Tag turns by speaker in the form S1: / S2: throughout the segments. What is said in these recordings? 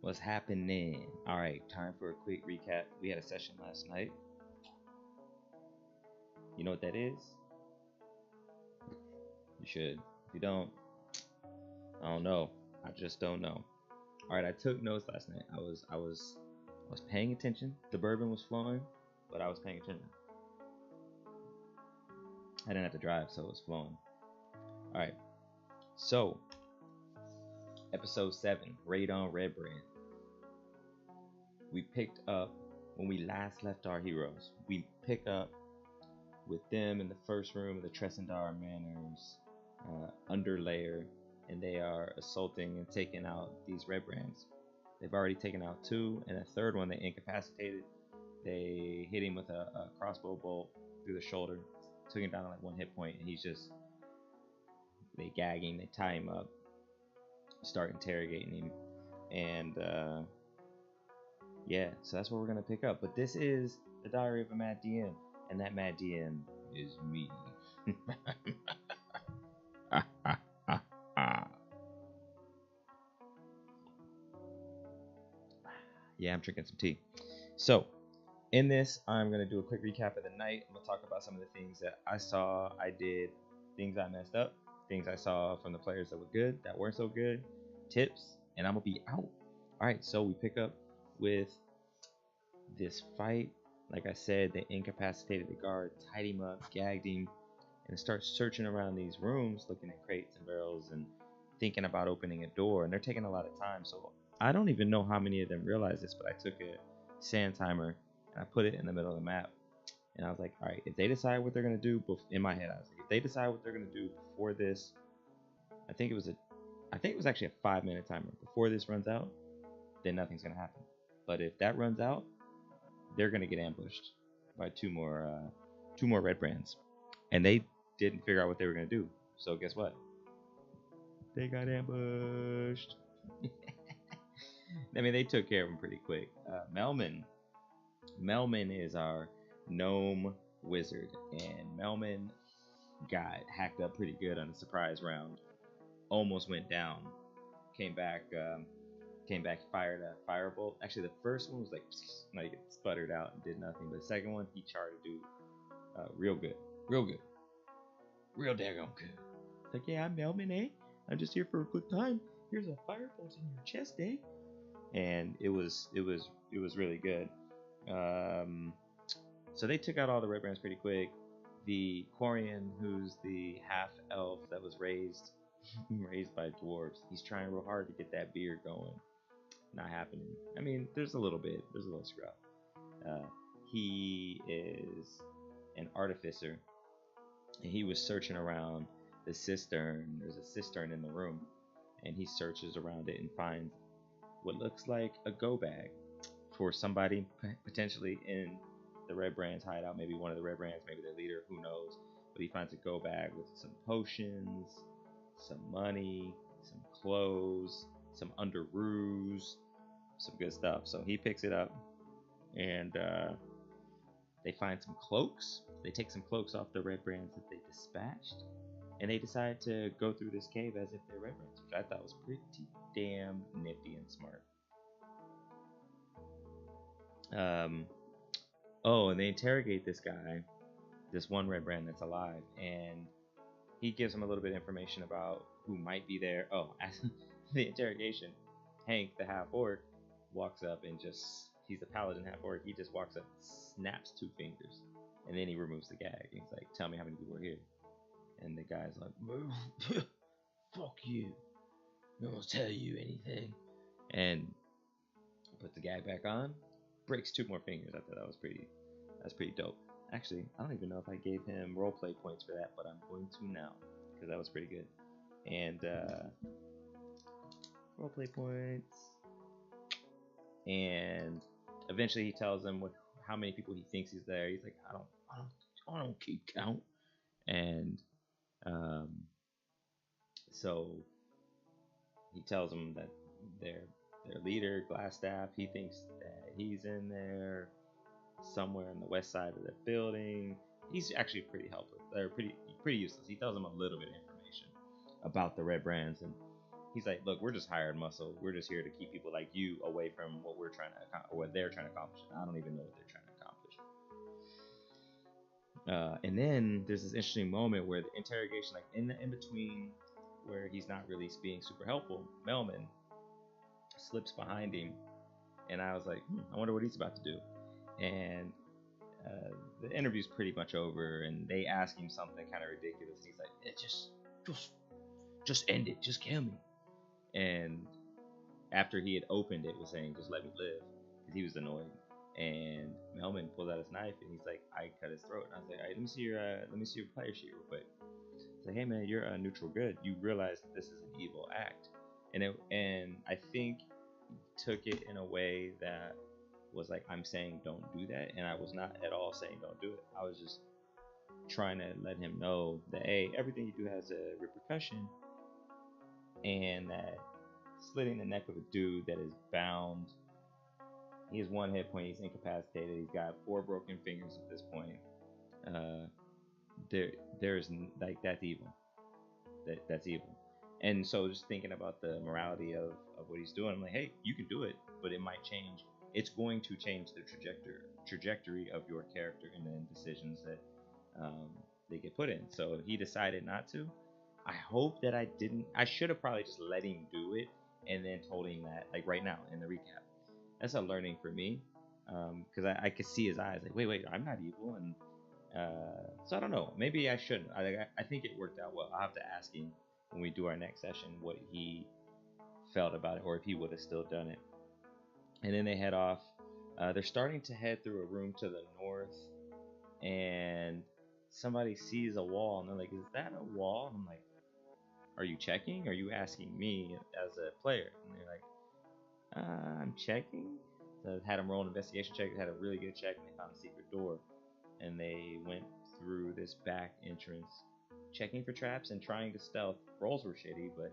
S1: What's happening? Alright, time for a quick recap. We had a session last night. You know what that is? You should. If you don't, I don't know. I just don't know. Alright, I took notes last night. I was paying attention. The bourbon was flowing, but I was paying attention. I didn't have to drive, so it was flowing. Alright. So episode 7, Raid on Redbrand. We picked up when we last left our heroes. We pick up with them in the first room of the Tresendar Manor's underlayer, and they are assaulting and taking out these Redbrands. They've already taken out 2, and a third one they incapacitated. They hit him with a crossbow bolt through the shoulder, took him down to like 1 hit point, and they gag him, they tie him up, start interrogating him, and yeah, so that's what we're gonna pick up. But this is the Diary of a Mad DM, and that Mad DM is me. Yeah, I'm drinking some tea. So, in this, I'm gonna do a quick recap of the night. I'm gonna talk about some of the things that I saw, I did, things I messed up, things I saw from the players that were good, that weren't so good, tips, and I'm gonna be out. All right, so we pick up with this fight. Like I said, they incapacitated the guard, tied him up, gagged him, and start searching around these rooms, looking at crates and barrels and thinking about opening a door. And they're taking a lot of time. So I don't even know how many of them realize this, but I took a sand timer and I put it in the middle of the map. And I was like, all right, if they decide what they're going to do, in my head, I was like, if they decide what they're going to do before this, I think it was actually a 5-minute timer. Before this runs out, then nothing's going to happen. But if that runs out, they're going to get ambushed by two more Redbrands. And they didn't figure out what they were going to do. So guess what? They got ambushed. I mean, they took care of them pretty quick. Melman is our gnome wizard. And Melman got hacked up pretty good on a surprise round. Almost went down. Came back, fired a firebolt. Actually, the first one was like it sputtered out and did nothing. But the second one, he charged a dude real good. Real daggone good. It's like, yeah, I'm Melman, eh? I'm just here for a good time. Here's a firebolt in your chest, eh? And it was really good. So they took out all the Redbrands pretty quick. The Quarian, who's the half elf that was raised by dwarves, he's trying real hard to get that beard going. Not happening. I mean, there's a little scrub. He is an artificier, and he was searching around the cistern. There's a cistern in the room, and he searches around it and finds what looks like a go bag for somebody potentially in the Redbrand's hideout. Maybe one of the Redbrands, maybe their leader, who knows. But he finds a go bag with some potions, some money, some clothes, some under rouge, some good stuff. So he picks it up, and they find some cloaks. They take some cloaks off the Redbrands that they dispatched, and they decide to go through this cave as if they're Redbrands, which I thought was pretty damn nifty and smart. And they interrogate this guy, this one Redbrand that's alive, and he gives them a little bit of information about who might be there. Oh, as the interrogation, Hank, the half-orc, walks up and he's the paladin half-orc, he just walks up, snaps 2 fingers, and then he removes the gag. He's like, tell me how many people are here. And the guy's like, fuck you. No one's tell you anything. And puts the gag back on, breaks 2 more fingers. I thought that's pretty dope. Actually, I don't even know if I gave him roleplay points for that, but I'm going to now, because that was pretty good. And roleplay points. And eventually he tells them how many people he thinks he's there. He's like, I don't keep count. And so he tells them that their leader, Glassstaff, he thinks that he's in there somewhere on the west side of the building. He's actually pretty helpless. They're pretty useless. He tells them a little bit of information about the Redbrands, and he's like, look, we're just hired muscle. We're just here to keep people like you away from what we're trying to or what they're trying to accomplish. I don't even know what they're trying to accomplish. And then there's this interesting moment where the interrogation, like in between, where he's not really being super helpful, Melman slips behind him, and I was like, I wonder what he's about to do. And the interview's pretty much over, and they ask him something kind of ridiculous, and he's like, just end it, just kill me. And after he had opened it, was saying, just let me live, because he was annoyed. And Melman pulled out his knife, and he's like, I cut his throat. And I was like, all right, let me see your player sheet real quick. It's like, hey man, you're a neutral good. You realize that this is an evil act, and I think took it in a way that was like, I'm saying don't do that, and I was not at all saying don't do it. I was just trying to let him know that, hey, everything you do has a repercussion, and that slitting the neck of a dude that is bound, he has 1 hit point, he's incapacitated, he's got 4 broken fingers at this point. There's like, that's evil. That's evil. And so just thinking about the morality of what he's doing, I'm like, hey, you can do it, but it might change. It's going to change the trajectory of your character and then decisions that they get put in. So he decided not to. I hope that I didn't. I should have probably just let him do it and then told him that, like right now in the recap. That's a learning for me, because I could see his eyes like, wait, I'm not evil, and so I don't know. Maybe I shouldn't. I think it worked out well. I'll have to ask him when we do our next session what he felt about it, or if he would have still done it. And then they head off. They're starting to head through a room to the north, and somebody sees a wall, and they're like, is that a wall? And I'm like, are you checking? Or are you asking me as a player? And they're like, I'm checking. So I had them roll an investigation check. They had a really good check, and they found a secret door. And they went through this back entrance, checking for traps and trying to stealth. Rolls were shitty, but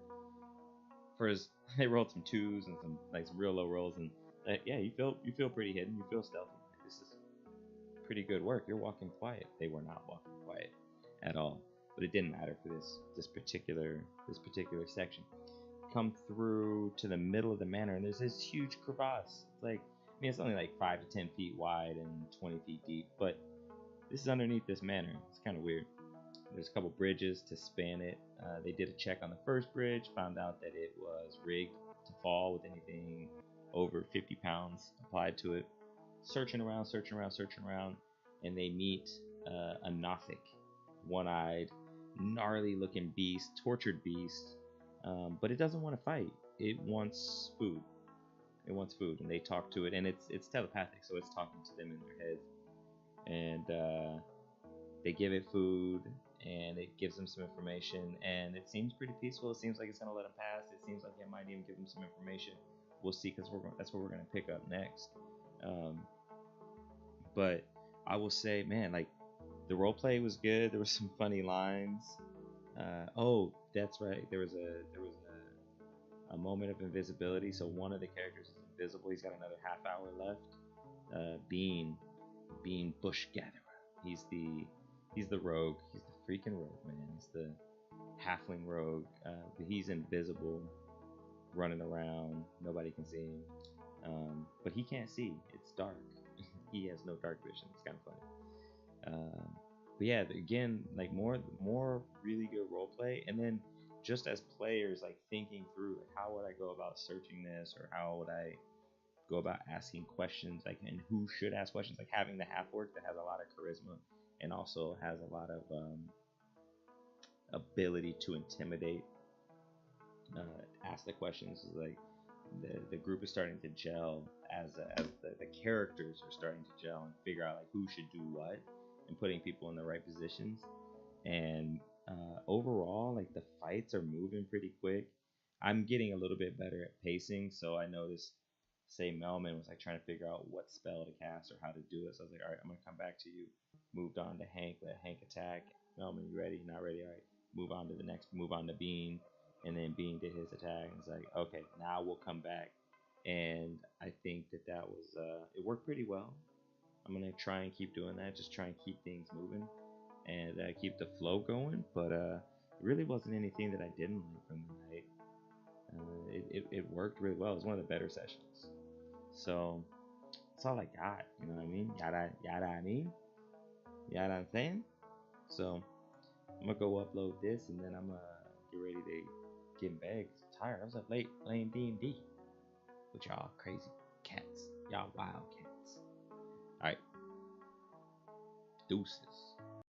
S1: they rolled some 2s and some real low rolls, and yeah, you feel pretty hidden. You feel stealthy. This is pretty good work. You're walking quiet. They were not walking quiet at all, but it didn't matter for this particular section. Come through to the middle of the manor, and there's this huge crevasse. It's like, I mean, it's only like 5 to 10 feet wide and 20 feet deep, but this is underneath this manor. It's kind of weird. There's a couple bridges to span it. They did a check on the first bridge, found out that it was rigged to fall with anything over 50 pounds applied to it. Searching around, and they meet a Nothic, one-eyed, gnarly-looking beast, tortured beast, but it doesn't want to fight. It wants food. And they talk to it, and it's telepathic, so it's talking to them in their heads. And they give it food, and it gives them some information, and it seems pretty peaceful. It seems like it's going to let them pass. It seems like it might even give them some information. We'll see, because that's what we're going to pick up next. But I will say, man, like, the roleplay was good. There were some funny lines. Oh, that's right. There was a moment of invisibility. So one of the characters is invisible. He's got another half hour left. Bean Bush Gatherer. He's the rogue. He's the freaking rogue, man. He's the halfling rogue. But he's invisible, running around. Nobody can see him. But he can't see. It's dark. He has no dark vision. It's kind of funny. But yeah, again, like more really good roleplay, and then just as players, like thinking through, like, how would I go about searching this, or how would I go about asking questions, like, and who should ask questions, like having the half-orc that has a lot of charisma and also has a lot of ability to intimidate, ask the questions. Like the group is starting to gel as the characters are starting to gel and figure out like who should do what, and putting people in the right positions. And overall, like, the fights are moving pretty quick. I'm getting a little bit better at pacing, so I noticed, say, Melman was like trying to figure out what spell to cast or how to do it. So I was like, all right, I'm gonna come back to you. Moved on to Hank, let Hank attack. Melman, you ready? Not ready? All right. Move on to the next. Move on to Bean, and then Bean did his attack. And it's like, okay, now we'll come back. And I think that was it worked pretty well. I'm gonna try and keep doing that. Just try and keep things moving and keep the flow going. But it really wasn't anything that I didn't like from the night. It worked really well. It was one of the better sessions. So that's all I got. You know what I mean? Yada yada. I mean, yada. I'm saying. So I'm gonna go upload this, and then I'm gonna get ready to get in bed. I'm tired. I was up late playing D&D with y'all crazy cats. Y'all wild cats. All right. Deuces.